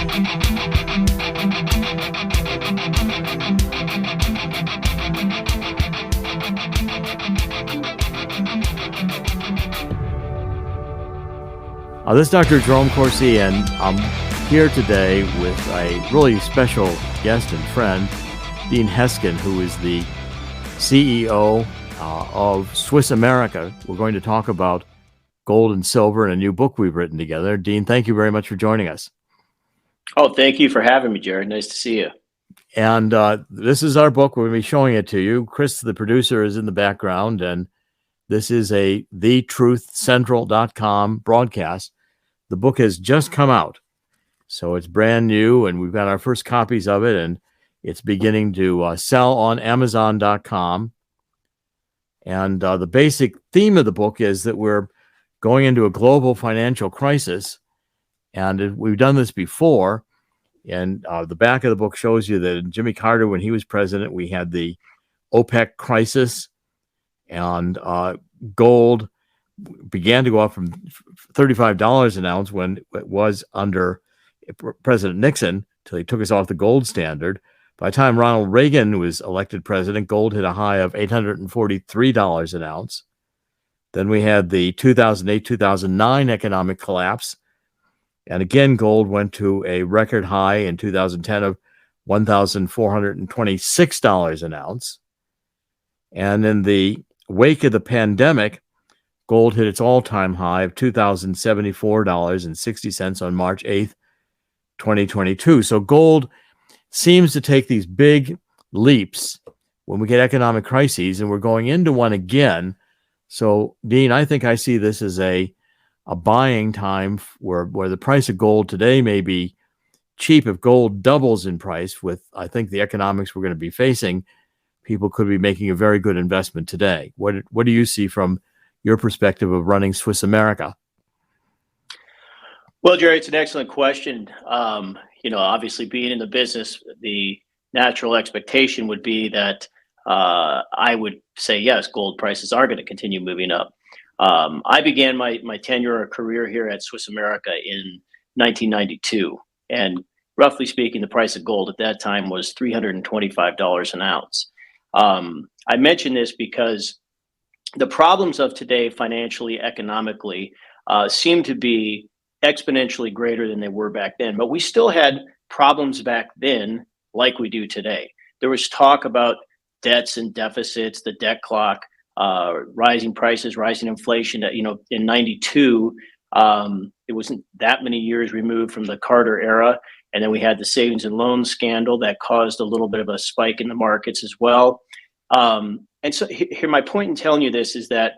This is Dr. Jerome Corsi, and I'm here today with a really special guest and friend, Dean Heskin, who is the CEO of Swiss America. We're going to talk about gold and silver and a new book we've written together. Dean, thank you very much for joining us. Oh, thank you for having me, Jared. Nice to see you. And this is our book. We're going to be showing it to you. Chris, the producer, is in the background, and this is a thetruthcentral.com broadcast. The book has just come out, so it's brand new, and we've got our first copies of it, and it's beginning to sell on Amazon.com. And the basic theme of the book is that we're going into a global financial crisis, and we've done this before. And the back of the book shows you that Jimmy Carter, when he was president, we had the OPEC crisis, and gold began to go up from $35 an ounce when it was under President Nixon till he took us off the gold standard. By the time Ronald Reagan was elected president, gold hit a high of $843 an ounce. Then we had the 2008-2009 economic collapse. And again, gold went to a record high in 2010 of $1,426 an ounce. And in the wake of the pandemic, gold hit its all-time high of $2,074.60 on March 8th, 2022. So gold seems to take these big leaps when we get economic crises, and we're going into one again. So, Dean, I think I see this as a buying time where the price of gold today may be cheap. If gold doubles in price with, I think, the economics we're going to be facing, people could be making a very good investment today. What do you see from your perspective of running Swiss America? Well, Jerry, it's an excellent question. Obviously being in the business, the natural expectation would be that I would say, yes, gold prices are going to continue moving up. I began my tenure or career here at Swiss America in 1992. And roughly speaking, the price of gold at that time was $325 an ounce. I mention this because the problems of today, financially, economically, seem to be exponentially greater than they were back then. But we still had problems back then like we do today. There was talk about debts and deficits, the debt clock, rising prices, rising inflation. In 92, it wasn't that many years removed from the Carter era. And then we had the savings and loan scandal that caused a little bit of a spike in the markets as well. And so here, my point in telling you this is that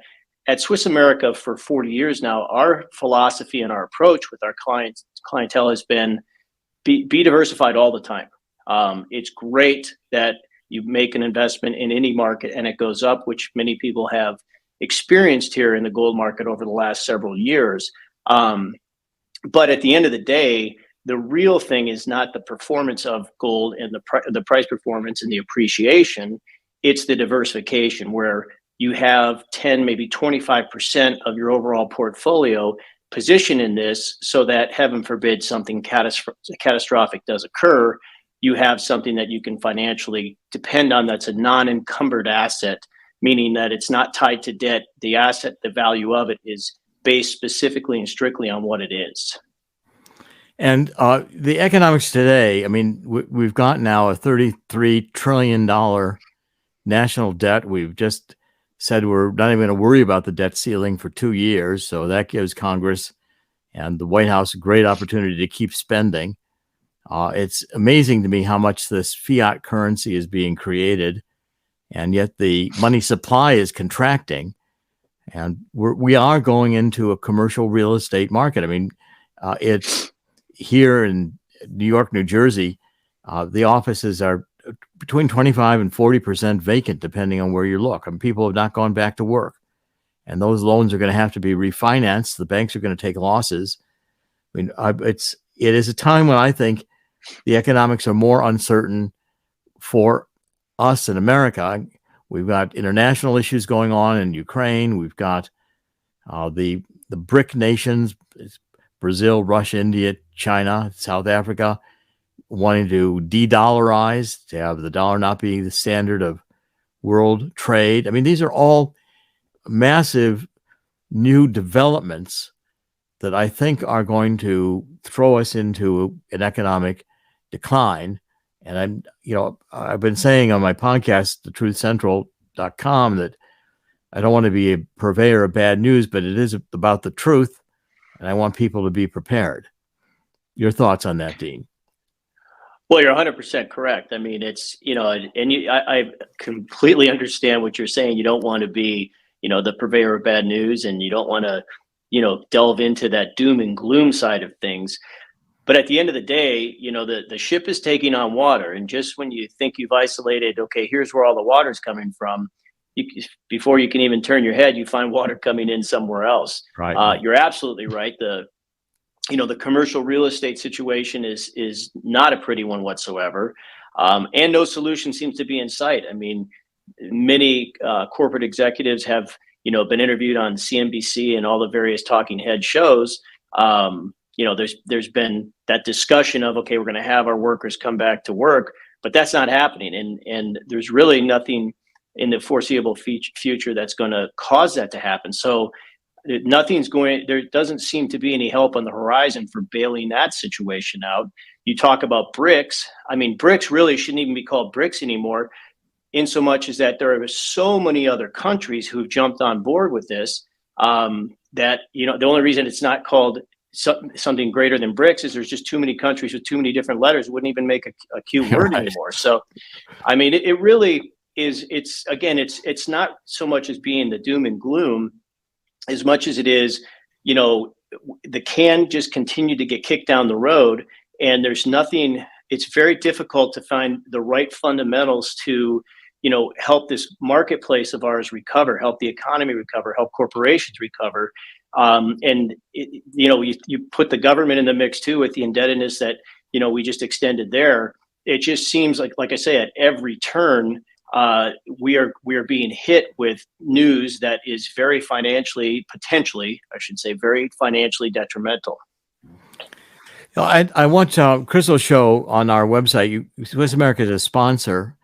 at Swiss America for 40 years now, our philosophy and our approach with our clientele has been be diversified all the time. It's great that you make an investment in any market and it goes up, which many people have experienced here in the gold market over the last several years. But at the end of the day, the real thing is not the performance of gold and the price performance and the appreciation. It's the diversification where you have 10, maybe 25% of your overall portfolio positioned in this so that, heaven forbid, something catastrophic does occur. You have something that you can financially depend on that's a non-encumbered asset, meaning that it's not tied to debt. The asset, the value of it is based specifically and strictly on what it is. And the economics today, I mean, we've got now a $33 trillion national debt. We've just said we're not even going to worry about the debt ceiling for 2 years. So that gives Congress and the White House a great opportunity to keep spending. It's amazing to me how much this fiat currency is being created, and yet the money supply is contracting. And we are going into a commercial real estate market. I mean, it's here in New York, New Jersey, the offices are between 25 and 40% vacant, depending on where you look. And people have not gone back to work. And those loans are going to have to be refinanced. The banks are going to take losses. I mean, it is a time when I think the economics are more uncertain for us in America. We've got international issues going on in Ukraine. We've got the BRIC nations, Brazil, Russia, India, China, South Africa, wanting to de-dollarize, to have the dollar not be the standard of world trade. I mean, these are all massive new developments that I think are going to throw us into an economic decline. And I've been saying on my podcast, thetruthcentral.com, that I don't want to be a purveyor of bad news, but it is about the truth, and I want people to be prepared. Your thoughts on that, Dean? Well, you're 100% correct. I mean, it's, I completely understand what you're saying. You don't want to be, the purveyor of bad news, and you don't want to, delve into that doom and gloom side of things. But at the end of the day, the ship is taking on water. And just when you think you've isolated, okay, here's where all the water's coming from, before you can even turn your head, you find water coming in somewhere else. Right. You're absolutely right. The commercial real estate situation is not a pretty one whatsoever. And no solution seems to be in sight. I mean, many corporate executives have, been interviewed on CNBC and all the various talking head shows. There's been that discussion of, okay, we're going to have our workers come back to work, but that's not happening. And there's really nothing in the foreseeable future that's going to cause that to happen. So there doesn't seem to be any help on the horizon for bailing that situation out. You talk about BRICS. I mean, BRICS really shouldn't even be called BRICS anymore, in so much as that there are so many other countries who've jumped on board with this, that, the only reason it's not called something greater than BRICS is there's just too many countries with too many different letters. It wouldn't even make a cute word Right. anymore. So, I mean, it really is, it's not so much as being the doom and gloom as much as it is, the can just continue to get kicked down the road, and there's nothing. It's very difficult to find the right fundamentals to, help this marketplace of ours recover, help the economy recover, help corporations recover. You put the government in the mix too, with the indebtedness that, we just extended there. It just seems like I say, at every turn, we are being hit with news that is very financially detrimental. I want Crystal show on our website. Swiss America is a sponsor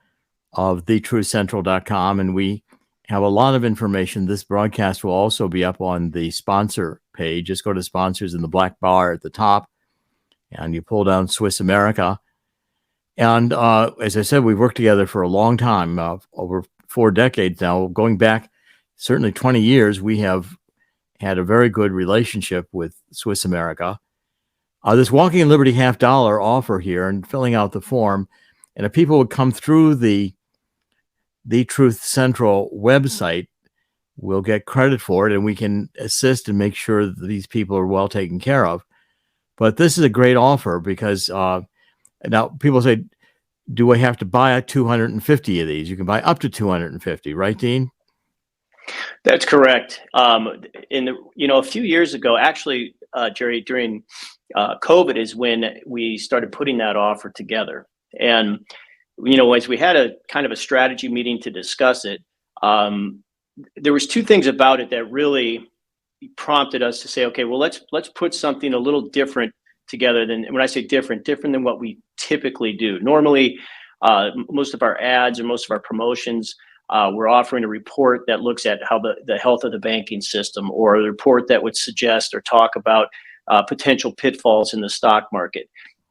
of thetruthcentral.com, and we have a lot of information. This broadcast will also be up on the sponsor page. Just go to sponsors in the black bar at the top, and you pull down Swiss America. And as I said, we've worked together for a long time, over 4 decades now, going back certainly 20 years. We have had a very good relationship with Swiss America. This Walking in Liberty $50 offer here, and filling out the form, and if people would come through the Truth Central website, we'll get credit for it, and we can assist and make sure that these people are well taken care of. But this is a great offer because now people say, do I have to buy 250 of these? You can buy up to 250, right, Dean? That's correct. A few years ago, actually, Jerry, during COVID is when we started putting that offer together. And, as we had a kind of a strategy meeting to discuss it, there was 2 things about it that really prompted us to say, okay, well, let's put something a little different together than, when I say different than what we typically do. Normally, most of our ads or most of our promotions, we're offering a report that looks at how the health of the banking system, or a report that would suggest or talk about potential pitfalls in the stock market.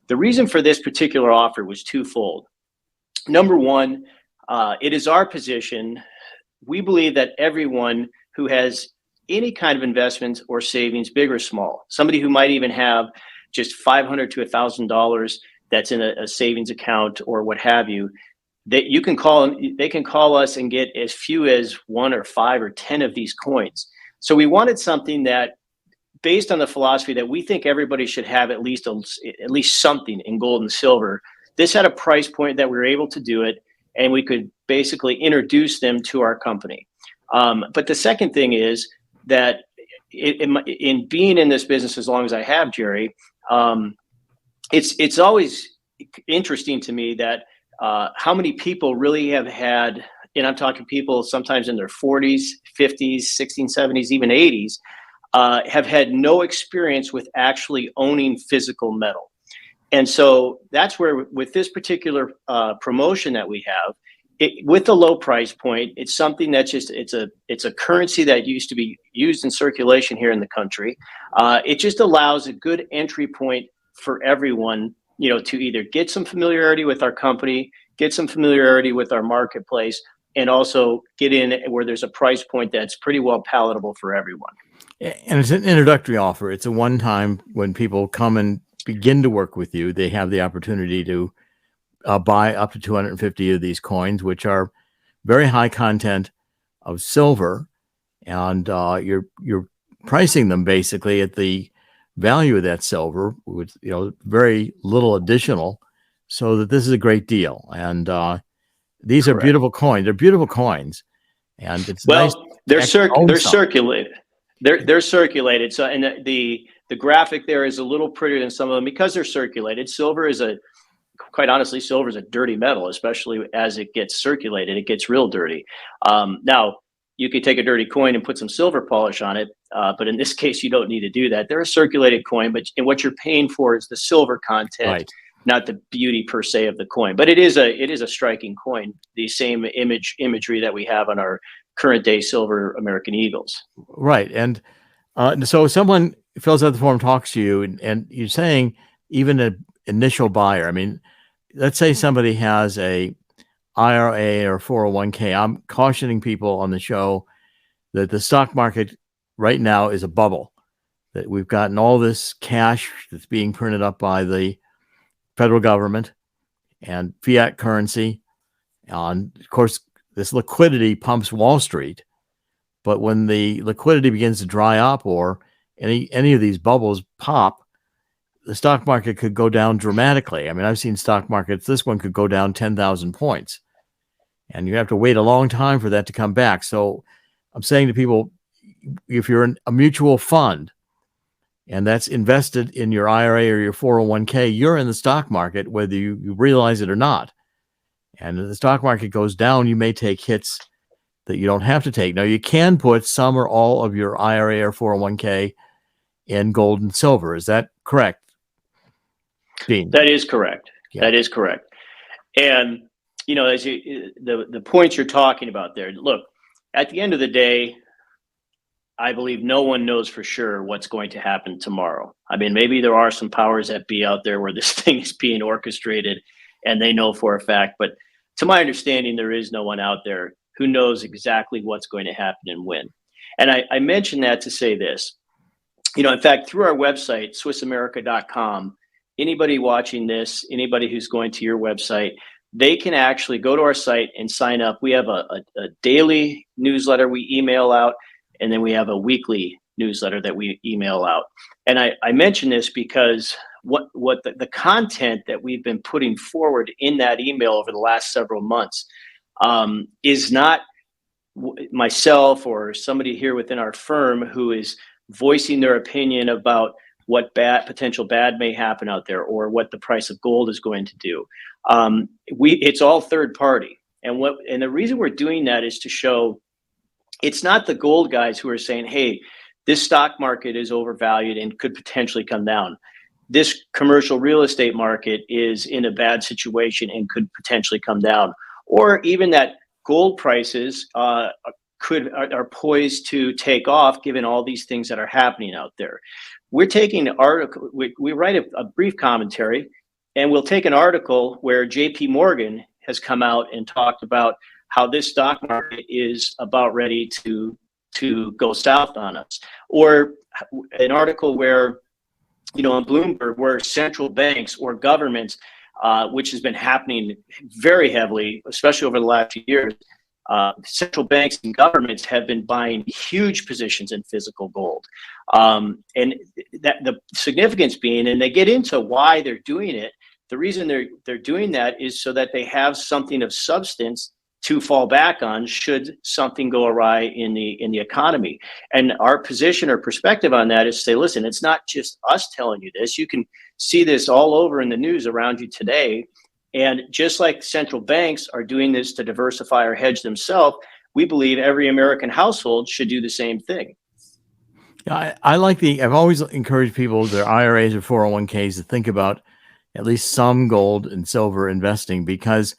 The reason for this particular offer was twofold. Number one, it is our position. We believe that everyone who has any kind of investments or savings, big or small, somebody who might even have just $500 to $1,000 that's in a savings account or what have you, that they can call us and get as few as 1 or 5 or 10 of these coins. So we wanted something that, based on the philosophy that we think everybody should have at least something in gold and silver, this had a price point that we were able to do it, and we could basically introduce them to our company. But the second thing is that in being in this business as long as I have, Jerry, it's always interesting to me that how many people really have had, and I'm talking people sometimes in their 40s, 50s, 60s, 70s, even 80s, have had no experience with actually owning physical metal. And so that's where, with this particular promotion that we have, with the low price point, it's something that's just it's a currency that used to be used in circulation here in the country. It just allows a good entry point for everyone, to either get some familiarity with our company, get some familiarity with our marketplace, and also get in where there's a price point that's pretty well palatable for everyone. And it's an introductory offer. It's a one-time when people come and begin to work with you, they have the opportunity to buy up to 250 of these coins, which are very high content of silver, and you're pricing them basically at the value of that silver with very little additional, so that this is a great deal. And these Correct. are beautiful coins. They're beautiful coins, and it's well, nice. They're circulated. They're circulated. So, and the graphic there is a little prettier than some of them because they're circulated. Quite honestly, silver is a dirty metal, especially as it gets circulated. It gets real dirty. Now, you could take a dirty coin and put some silver polish on it, but in this case, you don't need to do that. They're a circulated coin, and what you're paying for is the silver content, right, not the beauty per se of the coin. But it is a striking coin. The same imagery that we have on our current day silver American Eagles. Right, and so someone fills out the form, talks to you, and you're saying even an initial buyer. I mean, let's say somebody has a IRA or 401k. I'm cautioning people on the show that the stock market right now is a bubble, that we've gotten all this cash that's being printed up by the federal government and fiat currency. And of course, this liquidity pumps Wall Street. But when the liquidity begins to dry up or any of these bubbles pop, the stock market could go down dramatically. I mean, I've seen stock markets, this one could go down 10,000 points. And you have to wait a long time for that to come back. So I'm saying to people, if you're a mutual fund and that's invested in your IRA or your 401k, you're in the stock market, whether you realize it or not. And if the stock market goes down, you may take hits that you don't have to take. Now, you can put some or all of your IRA or 401k in gold and silver. Is that correct, Dean? That is correct. Yeah. That is correct. And as the points you're talking about there, look, at the end of the day, I believe no one knows for sure what's going to happen tomorrow. I mean, maybe there are some powers that be out there where this thing is being orchestrated and they know for a fact. But to my understanding, there is no one out there who knows exactly what's going to happen and when. And I mention that to say this. In fact, through our website, SwissAmerica.com, anybody watching this, anybody who's going to your website, they can actually go to our site and sign up. We have a daily newsletter we email out, and then we have a weekly newsletter that we email out. And I mention this because what the content that we've been putting forward in that email over the last several months is not myself or somebody here within our firm who is voicing their opinion about what potential bad may happen out there or what the price of gold is going to do. It's all third party. And the reason we're doing that is to show it's not the gold guys who are saying, hey, this stock market is overvalued and could potentially come down. This commercial real estate market is in a bad situation and could potentially come down. Or even that gold prices are poised to take off given all these things that are happening out there. We're taking an article, we write a brief commentary, and we'll take an article where JP Morgan has come out and talked about how this stock market is about ready to go south on us. Or an article where, on Bloomberg, where central banks or governments, which has been happening very heavily, especially over the last few years, central banks and governments have been buying huge positions in physical gold. And that the significance being, and they get into why they're doing it. The reason they're doing that is so that they have something of substance to fall back on should something go awry in the economy. And our position or perspective on that is to say, listen, it's not just us telling you this. You can see this all over in the news around you today. And just like central banks are doing this to diversify or hedge themselves, we believe every American household should do the same thing. I like I've always encouraged people, their IRAs or 401ks, to think about at least some gold and silver investing, because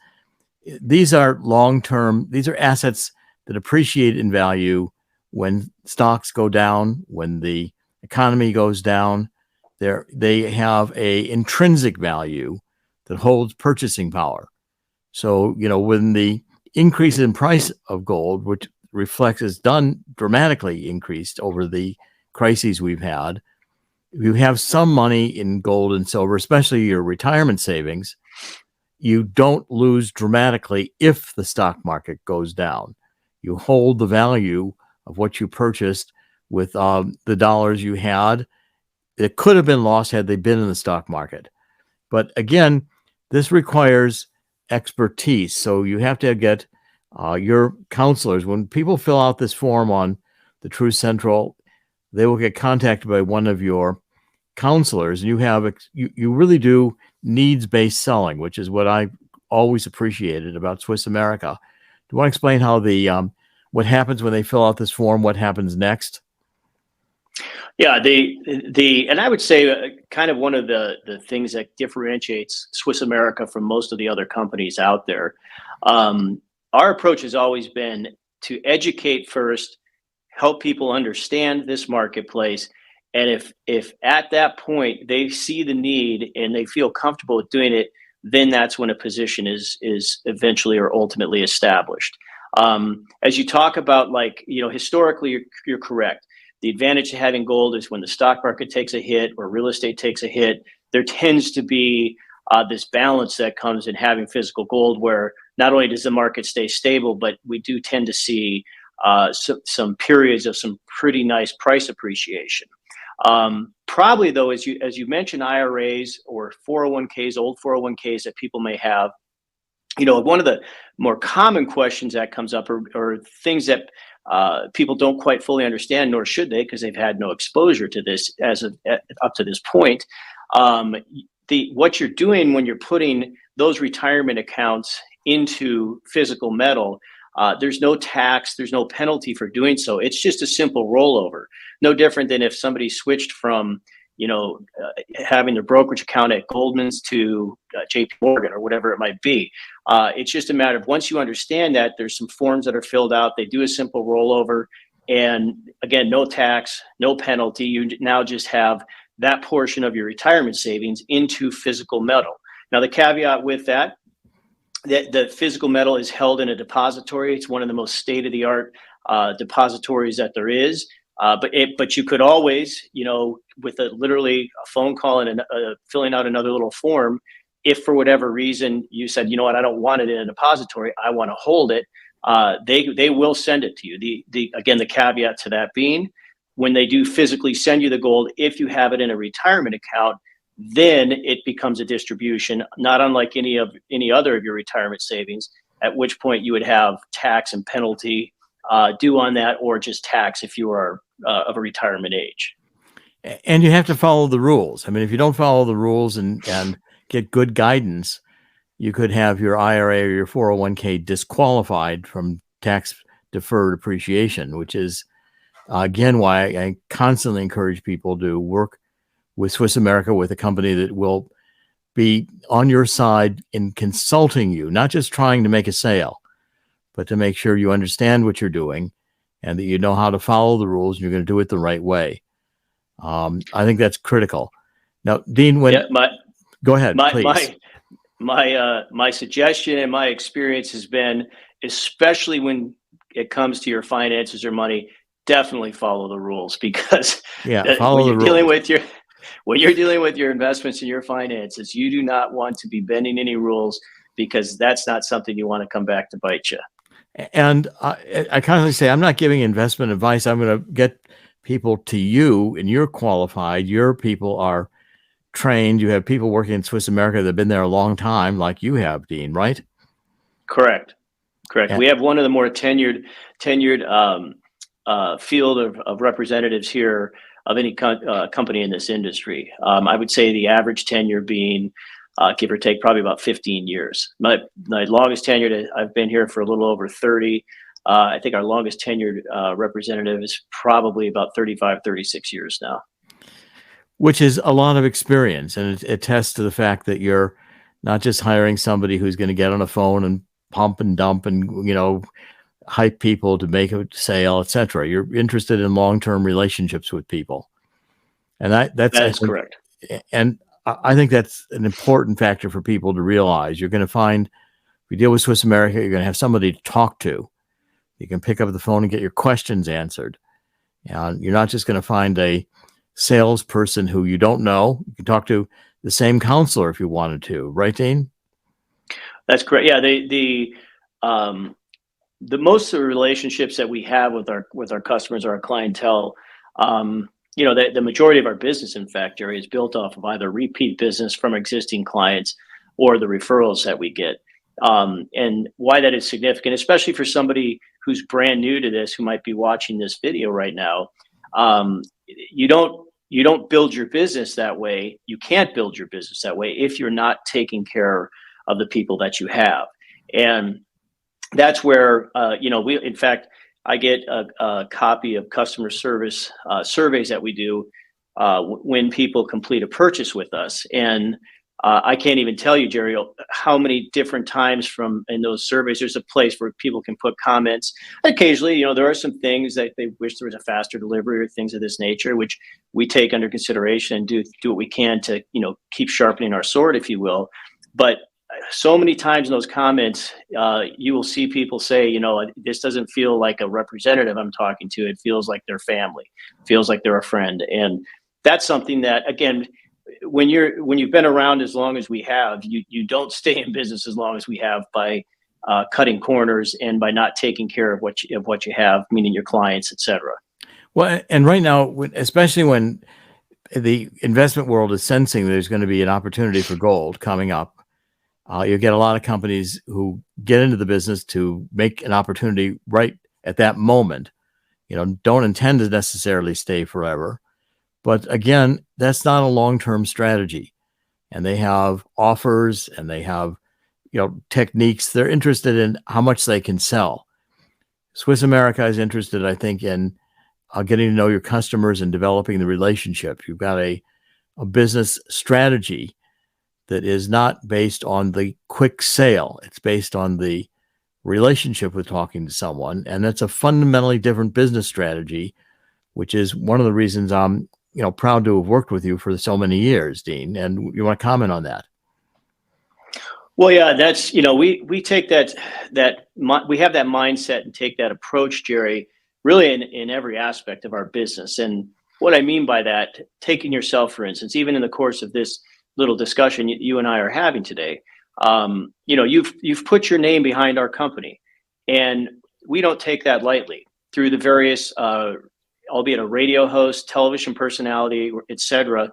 these are long-term, these are assets that appreciate in value when stocks go down, when the economy goes down. They have a intrinsic value that holds purchasing power. So, when the increase in price of gold, which reflects is done dramatically increased over the crises we've had, you have some money in gold and silver, especially your retirement savings, you don't lose dramatically if the stock market goes down. You hold the value of what you purchased with the dollars you had. It could have been lost had they been in the stock market. But again, this requires expertise. So you have to get your counselors. When people fill out this form on the True Central, they will get contacted by one of your counselors, and you really do needs-based selling, which is what I always appreciated about Swiss America. Do you want to explain how what happens when they fill out this form? What happens next? Yeah, and I would say kind of one of the things that differentiates Swiss America from most of the other companies out there. Our approach has always been to educate first, help people understand this marketplace, and if at that point they see the need and they feel comfortable with doing it, then that's when a position is eventually or ultimately established. As you talk about, historically, you're correct. The advantage of having gold is when the stock market takes a hit or real estate takes a hit, there tends to be this balance that comes in having physical gold, where not only does the market stay stable, but we do tend to see some periods of some pretty nice price appreciation. Probably though, as you mentioned, IRAs or 401ks, old 401ks that people may have, one of the more common questions that comes up are things that people don't quite fully understand, nor should they, because they've had no exposure to this up to this point. What you're doing when you're putting those retirement accounts into physical metal, there's no tax, there's no penalty for doing so. It's just a simple rollover. No different than if somebody switched from having their brokerage account at Goldman's to JP Morgan or whatever it might be. It's just a matter of, once you understand that, there's some forms that are filled out. They do a simple rollover, and again, no tax, no penalty. You now just have that portion of your retirement savings into physical metal. Now, the caveat with that the physical metal is held in a depository. It's one of the most state-of-the-art depositories that there is. But you could always, with literally a phone call and filling out another little form, if for whatever reason you said, you know what, I don't want it in a depository, I want to hold it, they will send it to you. Again, the caveat to that being, when they do physically send you the gold, if you have it in a retirement account, then it becomes a distribution, not unlike any other of your retirement savings, at which point you would have tax and penalty due on that, or just tax if you are of a retirement age. And you have to follow the rules. I mean, if you don't follow the rules and get good guidance, you could have your IRA or your 401k disqualified from tax deferred appreciation, which is, again, why I constantly encourage people to work with Swiss America, with a company that will be on your side in consulting you, not just trying to make a sale, but to make sure you understand what you're doing and that you know how to follow the rules and you're going to do it the right way. I think that's critical. Now, Dean, go ahead, please. My suggestion and my experience has been, especially when it comes to your finances or money, definitely follow the rules, because when you're dealing with your investments and your finances, you do not want to be bending any rules, because that's not something you want to come back to bite you. And I constantly say, I'm not giving investment advice. I'm going to get people to you, and you're qualified. Your people are trained. You have people working in Swiss America that have been there a long time, like you have, Dean, right? Correct. Yeah. We have one of the more tenured field of representatives here of any company in this industry. I would say the average tenure being, give or take, probably about 15 years. My longest tenure, I've been here for a little over 30. I think our longest tenured representative is probably about 35, 36 years now. Which is a lot of experience, and it attests to the fact that you're not just hiring somebody who's going to get on a phone and pump and dump and, you know, hype people to make a sale, etc. You're interested in long-term relationships with people, and that's That I is think, correct. and I think that's an important factor for people to realize. You're going to find, if you deal with Swiss America, you're going to have somebody to talk to. You can pick up the phone and get your questions answered. And you're not just going to find a salesperson who you don't know. You can talk to the same counselor if you wanted to, right, Dean? That's correct. Yeah, the most of the relationships that we have with our customers or our clientele, you know, the majority of our business, in fact, Jerry, is built off of either repeat business from existing clients or the referrals that we get. And why that is significant, especially for somebody who's brand new to this, who might be watching this video right now. You don't build your business that way. You can't build your business that way if you're not taking care of the people that you have. And that's where, you know, in fact, I get a copy of customer service surveys that we do when people complete a purchase with us. And I can't even tell you, Jerry, how many different times from in those surveys, there's a place where people can put comments. Occasionally, you know, there are some things that they wish there was a faster delivery or things of this nature, which we take under consideration and do what we can to, you know, keep sharpening our sword, if you will. But so many times in those comments, you will see people say, you know, this doesn't feel like a representative I'm talking to. It feels like their family, it feels like they're a friend. And that's something that, again, when you've been around as long as we have, you don't stay in business as long as we have by cutting corners and by not taking care of what you have, meaning your clients, et cetera. Well, and right now, especially when the investment world is sensing there's going to be an opportunity for gold coming up, you get a lot of companies who get into the business to make an opportunity right at that moment. You know, don't intend to necessarily stay forever. But again, that's not a long-term strategy. And they have offers and they have, you know, techniques. They're interested in how much they can sell. Swiss America is interested, I think, in getting to know your customers and developing the relationship. You've got a business strategy that is not based on the quick sale. It's based on the relationship with talking to someone. And that's a fundamentally different business strategy, which is one of the reasons I'm, you know, proud to have worked with you for so many years, Dean. And you want to comment on that? Well, yeah, that's, you know, we take we have that mindset and take that approach, Jerry, really in every aspect of our business. And what I mean by that, taking yourself, for instance, even in the course of this little discussion you and I are having today, you know, you've put your name behind our company, and we don't take that lightly through the various, albeit a radio host, television personality, et cetera,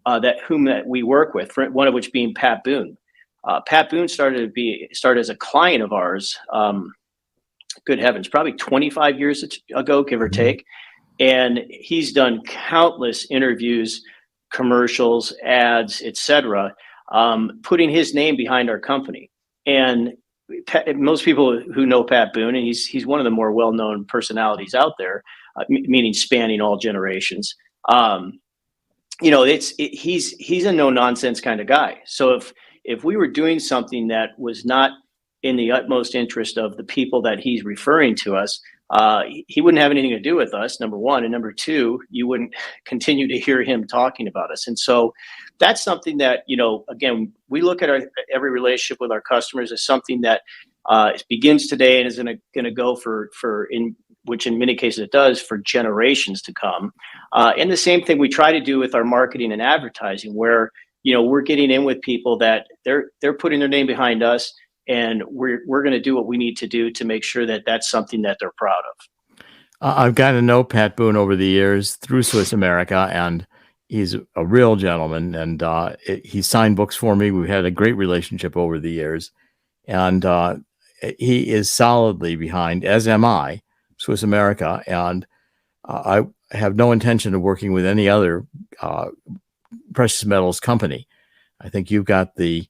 that we work with, one of which being Pat Boone. Pat Boone started as a client of ours. Good heavens, probably 25 years ago, give or take. And he's done countless interviews, commercials, ads, etc., putting his name behind our company. And most people who know Pat Boone, and he's one of the more well-known personalities out there, meaning spanning all generations. You know, he's a no-nonsense kind of guy. So if we were doing something that was not in the utmost interest of the people that he's referring to us, he wouldn't have anything to do with us, number one. And number two, you wouldn't continue to hear him talking about us. And so that's something that, you know, again, we look at every relationship with our customers as something that begins today and is going to go which in many cases it does, for generations to come. And the same thing we try to do with our marketing and advertising, where, you know, we're getting in with people that they're putting their name behind us, and we're going to do what we need to do to make sure that that's something that they're proud of. I've gotten to know Pat Boone over the years through Swiss America, and he's a real gentleman. And he signed books for me. We've had a great relationship over the years, and he is solidly behind, as am I, Swiss America. And I have no intention of working with any other precious metals company. I think you've got the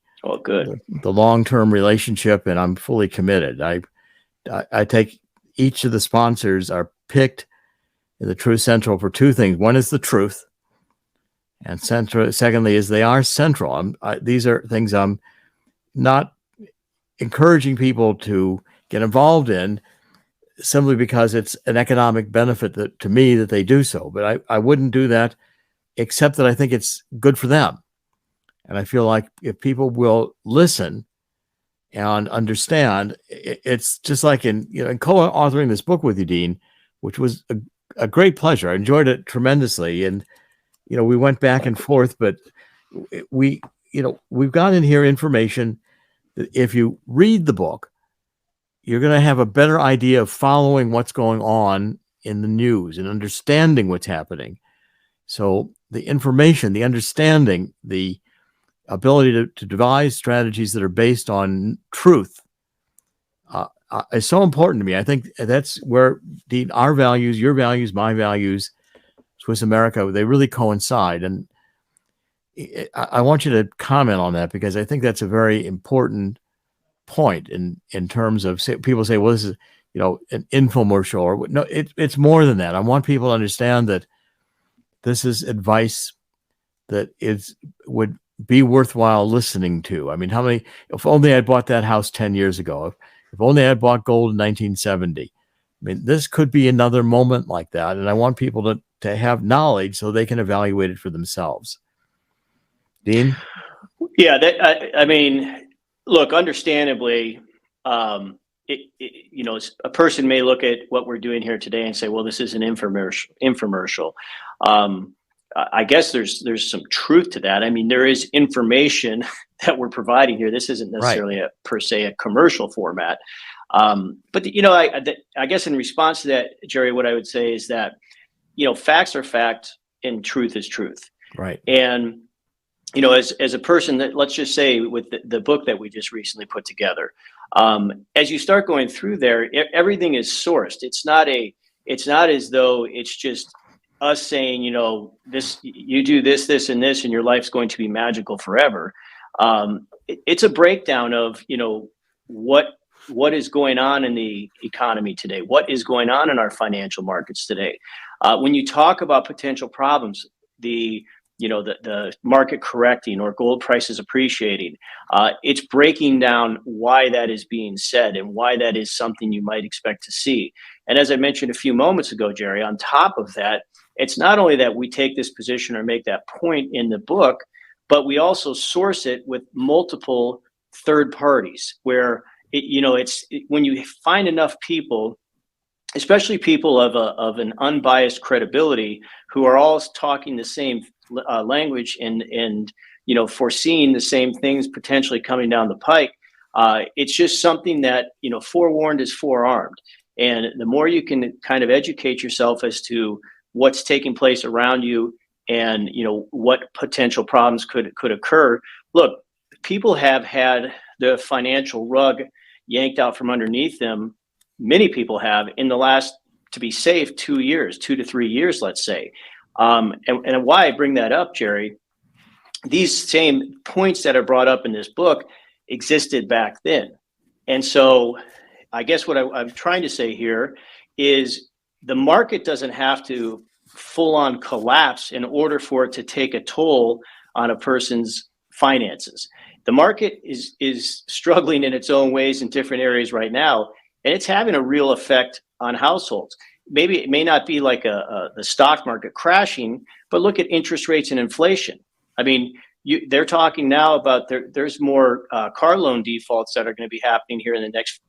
long-term relationship, and I'm fully committed. I take each of the sponsors are picked in the Truth Central for two things. One is the truth, and secondly is they are central. These are things I'm not encouraging people to get involved in simply because it's an economic benefit to me that they do so. But I wouldn't do that except that I think it's good for them. And I feel like if people will listen and understand, it's just like in co-authoring this book with you, Dean, which was a great pleasure. I enjoyed it tremendously. And, we went back and forth, but we've got in here information that if you read the book, you're going to have a better idea of following what's going on in the news and understanding what's happening. So the information, the understanding, the ability to devise strategies that are based on truth is so important to me. I think that's where our values, your values, my values, Swiss America, they really coincide. And I want you to comment on that, because I think that's a very important point in terms of people say, well, this is, an infomercial, or no, it's more than that. I want people to understand that this is advice that would be worthwhile listening to. I mean, if only I bought that house 10 years ago, if only I bought gold in 1970. I mean, this could be another moment like that. And I want people to have knowledge so they can evaluate it for themselves. Dean? Yeah, I mean, look, understandably, a person may look at what we're doing here today and say, well, this is an infomercial. I guess there's some truth to that. I mean, there is information that we're providing here. This isn't necessarily per se a commercial format. But I guess in response to that, Jerry, what I would say is that, facts are fact and truth is truth. Right. And, as a person that, let's just say with the book that we just recently put together, as you start going through there, everything is sourced. It's not as though it's just us saying, this, you do this, this, and this, and your life's going to be magical forever. It's a breakdown of, what is going on in the economy today? What is going on in our financial markets today? When you talk about potential problems, the market correcting or gold prices appreciating, it's breaking down why that is being said and why that is something you might expect to see. And as I mentioned a few moments ago, Jerry, on top of that, it's not only that we take this position or make that point in the book, but we also source it with multiple third parties where it's when you find enough people, especially people of an unbiased credibility, who are all talking the same language and foreseeing the same things potentially coming down the pike. It's just something that, forewarned is forearmed. And the more you can kind of educate yourself as to what's taking place around you and, what potential problems could occur. Look, people have had the financial rug yanked out from underneath them. Many people have in the last, to be safe, 2 to 3 years, let's say. And why I bring that up, Jerry, these same points that are brought up in this book existed back then. And so I guess what I'm trying to say here is the market doesn't have to full on collapse in order for it to take a toll on a person's finances. The market is struggling in its own ways in different areas right now, and it's having a real effect on households. Maybe it may not be like the stock market crashing, but look at interest rates and inflation. I mean, they're talking now about there's more car loan defaults that are going to be happening here in the next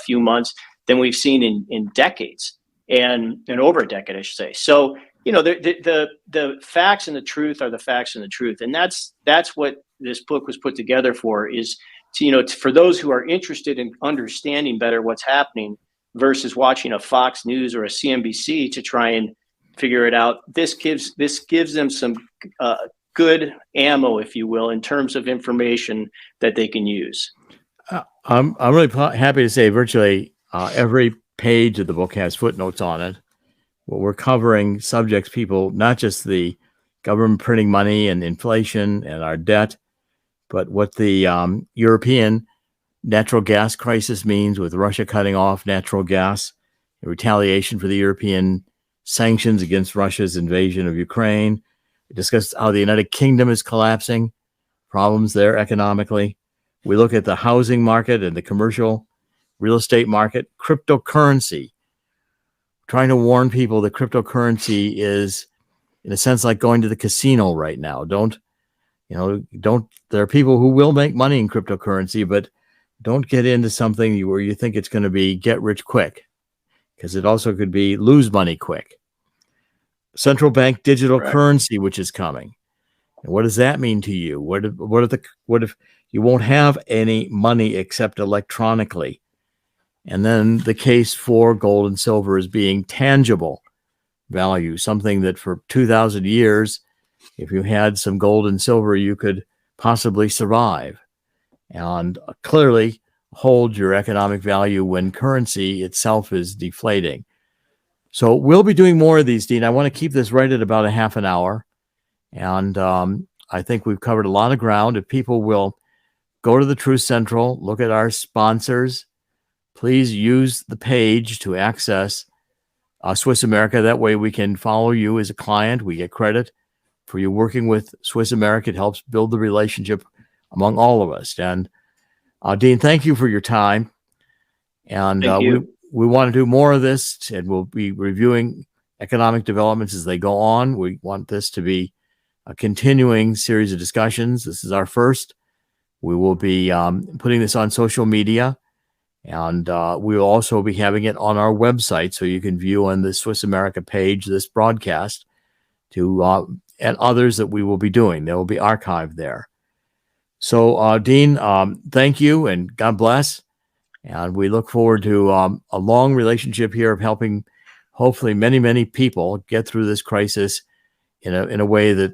few months than we've seen in decades, and over a decade, I should say. So, the facts and the truth are the facts and the truth, and that's what this book was put together for, is to, for those who are interested in understanding better what's happening versus watching a Fox News or a CNBC to try and figure it out. This gives them some good ammo, if you will, in terms of information that they can use. I'm really happy to say virtually every page of the book has footnotes on it. Well, we're covering subjects, people, not just the government printing money and inflation and our debt, but what the European natural gas crisis means with Russia cutting off natural gas retaliation for the European sanctions against Russia's invasion of Ukraine. We discussed how the United Kingdom is collapsing, problems there economically. We look at the housing market and the commercial real estate market, cryptocurrency, trying to warn people that cryptocurrency is, in a sense, like going to the casino right now. There are people who will make money in cryptocurrency, but don't get into something where you think it's going to be get rich quick, because it also could be lose money quick. Central bank digital currency, which is coming. And what does that mean to you? What if you won't have any money except electronically? And then the case for gold and silver as being tangible value, something that for 2,000 years, if you had some gold and silver, you could possibly survive and clearly hold your economic value when currency itself is deflating. So we'll be doing more of these, Dean. I want to keep this right at about a half an hour. And I think we've covered a lot of ground. If people will go to the Truth Central, look at our sponsors, please use the page to access Swiss America. That way we can follow you as a client. We get credit for you working with Swiss America. It helps build the relationship among all of us. And Dean, thank you for your time. And we want to do more of this, and we'll be reviewing economic developments as they go on. We want this to be a continuing series of discussions. This is our first. We will be putting this on social media. And we will also be having it on our website, so you can view on the Swiss America page this broadcast and others that we will be doing. They will be archived there. So, Dean, thank you and God bless. And we look forward to a long relationship here of helping, hopefully, many, many people get through this crisis in a way that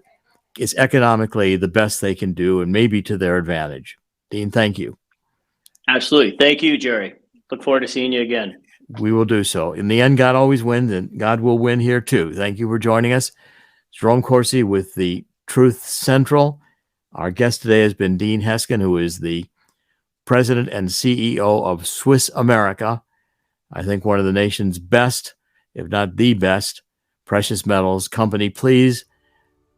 is economically the best they can do and maybe to their advantage. Dean, thank you. Absolutely. Thank you, Jerry. Look forward to seeing you again. We will do so. In the end, God always wins, and God will win here too. Thank you for joining us. Jerome Corsi with the Truth Central. Our guest today has been Dean Heskin, who is the president and CEO of Swiss America. I think one of the nation's best, if not the best, precious metals company. Please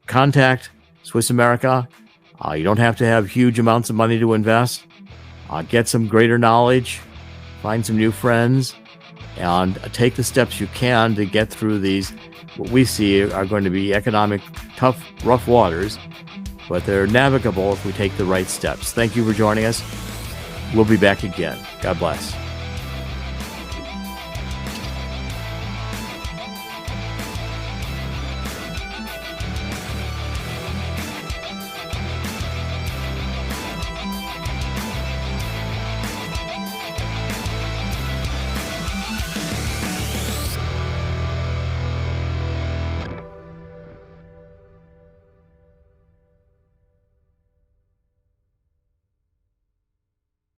contact Swiss America. You don't have to have huge amounts of money to invest. Get some greater knowledge, find some new friends, and take the steps you can to get through these, what we see are going to be economic, tough, rough waters, but they're navigable if we take the right steps. Thank you for joining us. We'll be back again. God bless.